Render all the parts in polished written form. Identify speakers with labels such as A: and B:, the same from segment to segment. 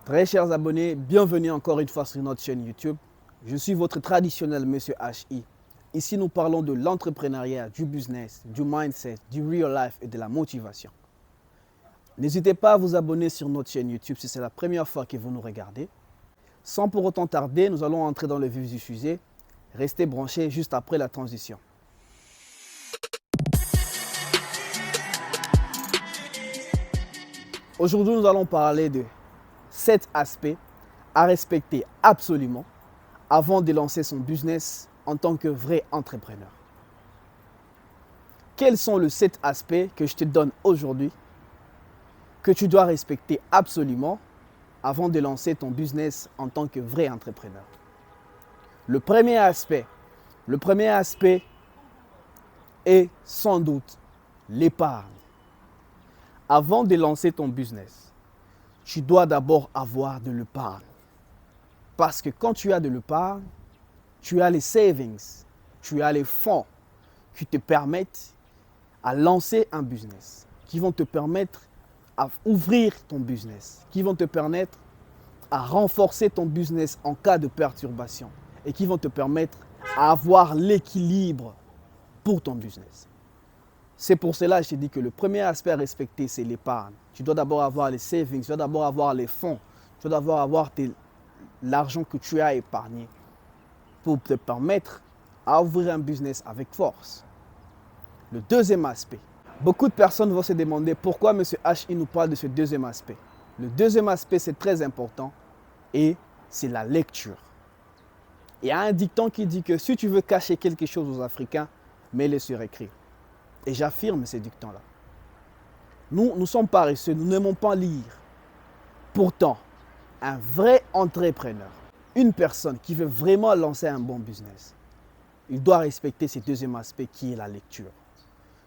A: Très chers abonnés, bienvenue encore une fois sur notre chaîne YouTube. Je suis votre traditionnel Monsieur HI. Ici, nous parlons de l'entrepreneuriat, du business, du mindset, du real life et de la motivation. N'hésitez pas à vous abonner sur notre chaîne YouTube si c'est la première fois que vous nous regardez. Sans pour autant tarder, nous allons entrer dans le vif du sujet. Restez branchés juste après la transition. Aujourd'hui, nous allons parler de 7 aspects à respecter absolument avant de lancer son business en tant que vrai entrepreneur. Quels sont les 7 aspects que je te donne aujourd'hui que tu dois respecter absolument avant de lancer ton business en tant que vrai entrepreneur? Le premier aspect est sans doute l'épargne. Avant de lancer ton business, tu dois d'abord avoir de l'épargne. Parce que quand tu as de l'épargne, tu as les savings, tu as les fonds qui te permettent à lancer un business, qui vont te permettre à ouvrir ton business, qui vont te permettre à renforcer ton business en cas de perturbation et qui vont te permettre à avoir l'équilibre pour ton business. C'est pour cela que je te dis que le premier aspect à respecter, c'est l'épargne. Tu dois d'abord avoir les savings, tu dois d'abord avoir les fonds, tu dois d'abord avoir l'argent que tu as épargné pour te permettre à ouvrir un business avec force. Le deuxième aspect. Beaucoup de personnes vont se demander pourquoi M. HI nous parle de ce deuxième aspect. Le deuxième aspect, c'est très important et c'est la lecture. Il y a un dicton qui dit que si tu veux cacher quelque chose aux Africains, mets-le sur écrit. Et j'affirme ces dictons-là. Nous sommes paresseux, nous n'aimons pas lire. Pourtant, un vrai entrepreneur, une personne qui veut vraiment lancer un bon business, il doit respecter ce deuxième aspect qui est la lecture.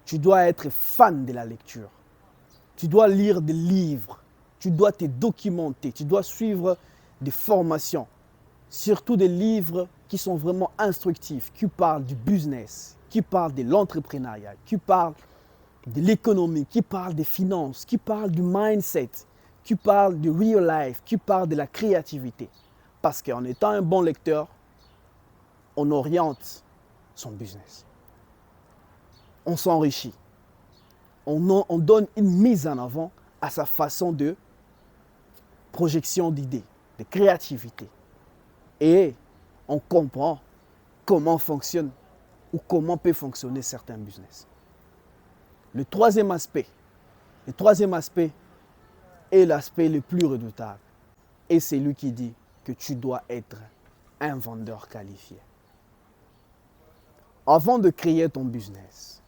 A: Tu dois être fan de la lecture. Tu dois lire des livres. Tu dois te documenter. Tu dois suivre des formations. Surtout des livres qui sont vraiment instructifs, qui parlent du business, qui parlent de l'entrepreneuriat, qui parlent de l'économie, qui parlent des finances, qui parlent du mindset, qui parlent du real life, qui parlent de la créativité. Parce qu'en étant un bon lecteur, on oriente son business. On s'enrichit. On donne une mise en avant à sa façon de projection d'idées, de créativité. Et on comprend comment fonctionne ou comment peut fonctionner certains business. Le troisième aspect est l'aspect le plus redoutable. Et c'est lui qui dit que tu dois être un vendeur qualifié. Avant de créer ton business,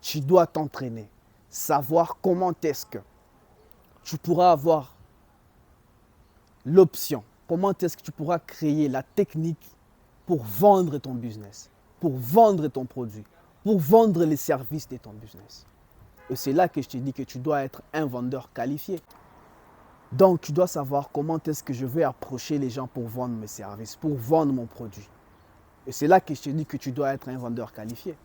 A: tu dois t'entraîner, savoir comment est-ce que tu pourras avoir l'option, comment est-ce que tu pourras créer la technique pour vendre ton business, pour vendre ton produit, pour vendre les services de ton business. Et c'est là que je te dis que tu dois être un vendeur qualifié. Donc, tu dois savoir comment est-ce que je vais approcher les gens pour vendre mes services, pour vendre mon produit. Et c'est là que je te dis que tu dois être un vendeur qualifié.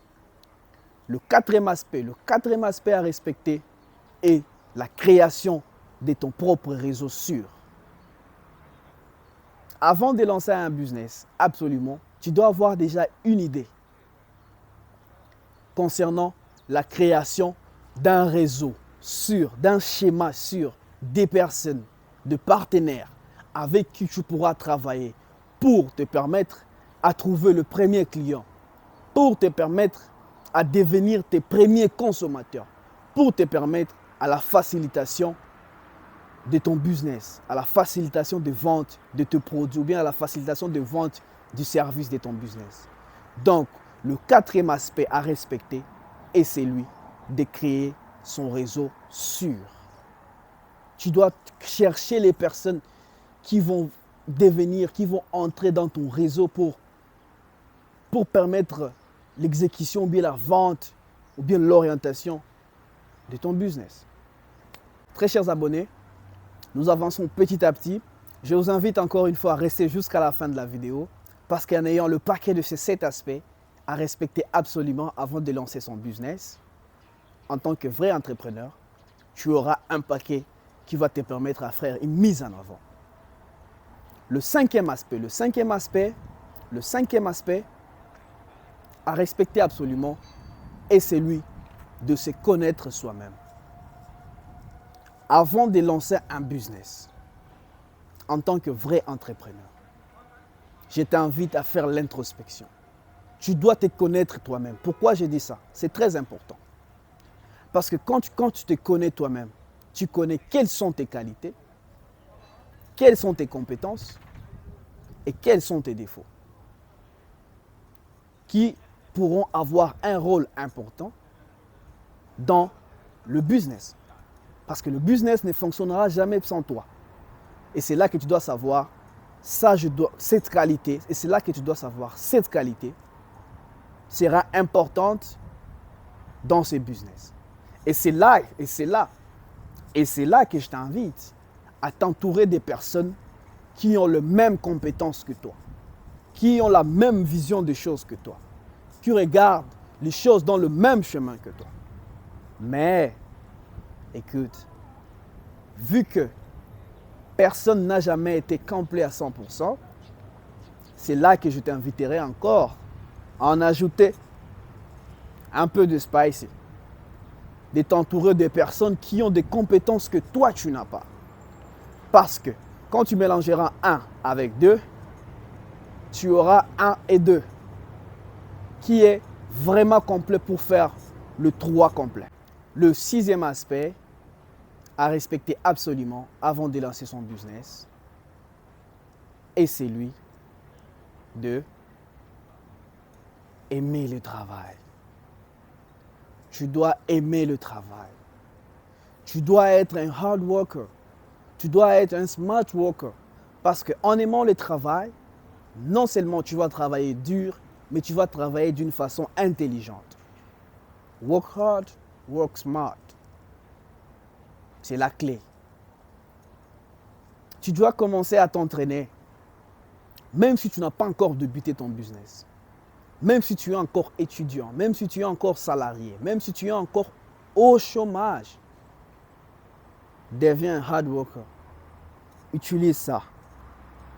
A: Le quatrième aspect à respecter est la création de ton propre réseau sûr. Avant de lancer un business, absolument, tu dois avoir déjà une idée concernant la création d'un réseau sûr, d'un schéma sûr, des personnes, de partenaires avec qui tu pourras travailler pour te permettre à trouver le premier client, pour te permettre à devenir tes premiers consommateurs, pour te permettre à la facilitation de ton business, à la facilitation de vente de tes produits ou bien à la facilitation de vente du service de ton business. Donc, le quatrième aspect à respecter est celui de créer son réseau sûr. Tu dois chercher les personnes qui vont entrer dans ton réseau pour permettre l'exécution ou bien la vente ou bien l'orientation de ton business. Très chers abonnés, nous avançons petit à petit. Je vous invite encore une fois à rester jusqu'à la fin de la vidéo parce qu'en ayant le paquet de ces 7 aspects à respecter absolument avant de lancer son business, en tant que vrai entrepreneur, tu auras un paquet qui va te permettre à faire une mise en avant. Le cinquième aspect à respecter absolument est celui de se connaître soi-même. Avant de lancer un business, en tant que vrai entrepreneur, je t'invite à faire l'introspection. Tu dois te connaître toi-même. Pourquoi je dis ça? C'est très important. Parce que quand tu te connais toi-même, tu connais quelles sont tes qualités, quelles sont tes compétences et quels sont tes défauts qui pourront avoir un rôle important dans le business. Parce que le business ne fonctionnera jamais sans toi. Et c'est là que tu dois savoir, cette qualité, et c'est là que tu dois savoir, cette qualité sera importante dans ce business. Et c'est là que je t'invite à t'entourer des personnes qui ont les mêmes compétences que toi, qui ont la même vision des choses que toi, qui regardent les choses dans le même chemin que toi. Mais, écoute, vu que personne n'a jamais été complet à 100%, c'est là que je t'inviterai encore à en ajouter un peu de spicy, de t'entourer de personnes qui ont des compétences que toi tu n'as pas. Parce que quand tu mélangeras 1 avec 2, tu auras 1 et 2 qui est vraiment complet pour faire le 3 complet. Le 6e aspect à respecter absolument avant de lancer son business est celui de aimer le travail. Tu dois aimer le travail. Tu dois être un hard worker. Tu dois être un smart worker. Parce qu'en aimant le travail, non seulement tu vas travailler dur, mais tu vas travailler d'une façon intelligente. Work hard, work smart. C'est la clé. Tu dois commencer à t'entraîner, même si tu n'as pas encore débuté ton business. Même si tu es encore étudiant, même si tu es encore salarié, même si tu es encore au chômage. Deviens un hard worker. Utilise ça,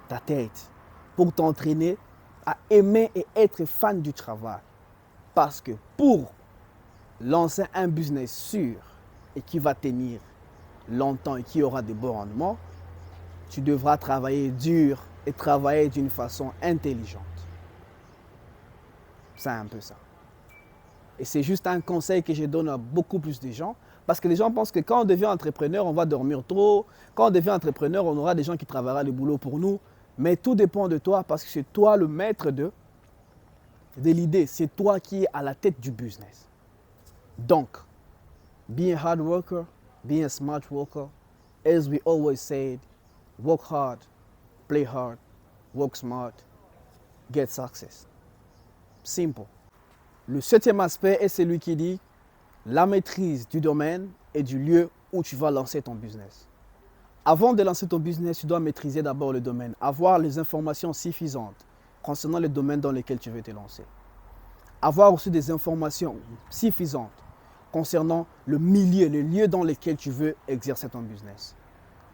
A: ta tête, pour t'entraîner à aimer et être fan du travail. Parce que pour lancer un business sûr et qui va tenir longtemps et qui aura de bons rendements, tu devras travailler dur et travailler d'une façon intelligente. C'est un peu ça. Et c'est juste un conseil que je donne à beaucoup plus de gens. Parce que les gens pensent que quand on devient entrepreneur, on va dormir trop. Quand on devient entrepreneur, on aura des gens qui travailleront le boulot pour nous. Mais tout dépend de toi parce que c'est toi le maître de l'idée. C'est toi qui es à la tête du business. Donc, be a hard worker, be a smart worker. As we always said, work hard, play hard, work smart, get success. Simple. Le 7e aspect est celui qui dit la maîtrise du domaine et du lieu où tu vas lancer ton business. Avant de lancer ton business, tu dois maîtriser d'abord le domaine, avoir les informations suffisantes concernant le domaine dans lequel tu veux te lancer. Avoir aussi des informations suffisantes concernant le milieu, le lieu dans lequel tu veux exercer ton business.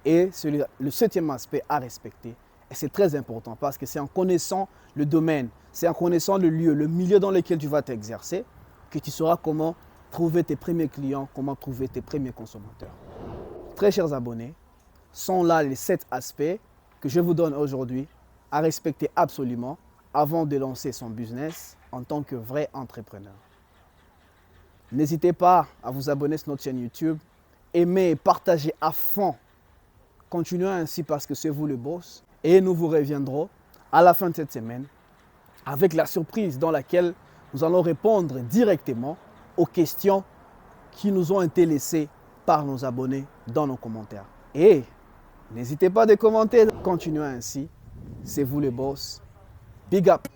A: Et le 7e aspect à respecter, et c'est très important parce que c'est en connaissant le domaine, c'est en connaissant le lieu, le milieu dans lequel tu vas t'exercer que tu sauras comment trouver tes premiers clients, comment trouver tes premiers consommateurs. Très chers abonnés, sont là les 7 aspects que je vous donne aujourd'hui à respecter absolument avant de lancer son business en tant que vrai entrepreneur. N'hésitez pas à vous abonner sur notre chaîne YouTube, aimer et partager à fond. Continuez ainsi parce que c'est vous le boss. Et nous vous reviendrons à la fin de cette semaine avec la surprise dans laquelle nous allons répondre directement aux questions qui nous ont été laissées par nos abonnés dans nos commentaires. Et n'hésitez pas à commenter. Continuez ainsi. C'est vous le boss. Big up.